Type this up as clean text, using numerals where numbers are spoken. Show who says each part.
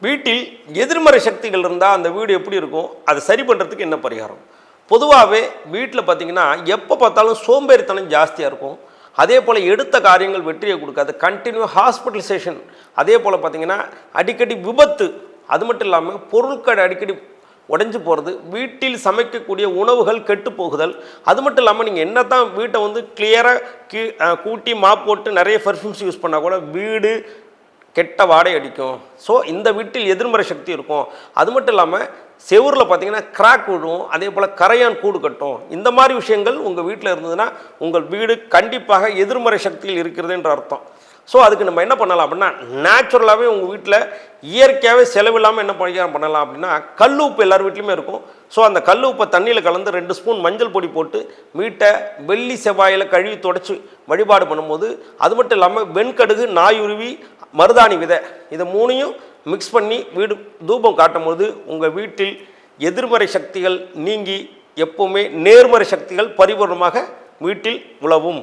Speaker 1: வீட்டில் எதிர்மறை சக்திகள் இருந்தால் அந்த வீடு எப்படி இருக்கும், அதை சரி பண்ணுறதுக்கு என்ன பரிகாரம்? பொதுவாகவே வீட்டில் பார்த்திங்கன்னா எப்போ பார்த்தாலும் சோம்பேறித்தனம் ஜாஸ்தியாக இருக்கும். அதே போல் எடுத்த காரியங்கள் வெற்றியை கொடுக்காது, கண்டினியூ ஹாஸ்பிட்டலைசேஷன். அதே போல் பார்த்திங்கன்னா அடிக்கடி விபத்து, அது மட்டும் இல்லாமல் பொருட்கள் அடிக்கடி உடைஞ்சு போகிறது, வீட்டில் சமைக்கக்கூடிய உணவுகள் கெட்டு போகுதல். அது மட்டும் இல்லாமல் நீங்கள் என்ன தான் வீட்டை வந்து கிளியராக கூட்டி மாப் போட்டு நிறைய பர்ஃப்யூம்ஸ் யூஸ் பண்ணால் கூட வீடு கெட்ட வாடை அடிக்கும். ஸோ இந்த வீட்டில் எதிர்மறை சக்தி இருக்கும். அது மட்டும் இல்லாமல் செவுரில் பார்த்தீங்கன்னா கிராக் விழுவும், அதே போல் கரையான் கூடு கட்டும். இந்த மாதிரி விஷயங்கள் உங்கள் வீட்டில் இருந்ததுன்னா உங்கள் வீடு கண்டிப்பாக எதிர்மறை சக்தியில் இருக்கிறது என்ற அர்த்தம். ஸோ அதுக்கு நம்ம என்ன பண்ணலாம் அப்படின்னா, நேச்சுரலாகவே உங்கள் வீட்டில் இயற்கையாகவே செலவில்லாமல் என்ன பண்ணலாம் அப்படின்னா, கல் உப்பு எல்லார் வீட்லேயுமே இருக்கும். ஸோ அந்த கல் உப்பை தண்ணியில் கலந்து 2 ஸ்பூன் மஞ்சள் பொடி போட்டு வீட்டை வெள்ளி செவ்வாயில் கழுவி தொடச்சி வழிபாடு பண்ணும்போது, அது மட்டும் இல்லாமல் வெண்கடுகு, நாயுருவி, மருதாணி விதை, இதை 3ஐயும் மிக்ஸ் பண்ணி வீடு தூபம் காட்டும் போது உங்கள் வீட்டில் எதிர்மறை சக்திகள் நீங்கி எப்போவுமே நேர்மறை சக்திகள் பரிபூர்ணமாக வீட்டில் உலவும்.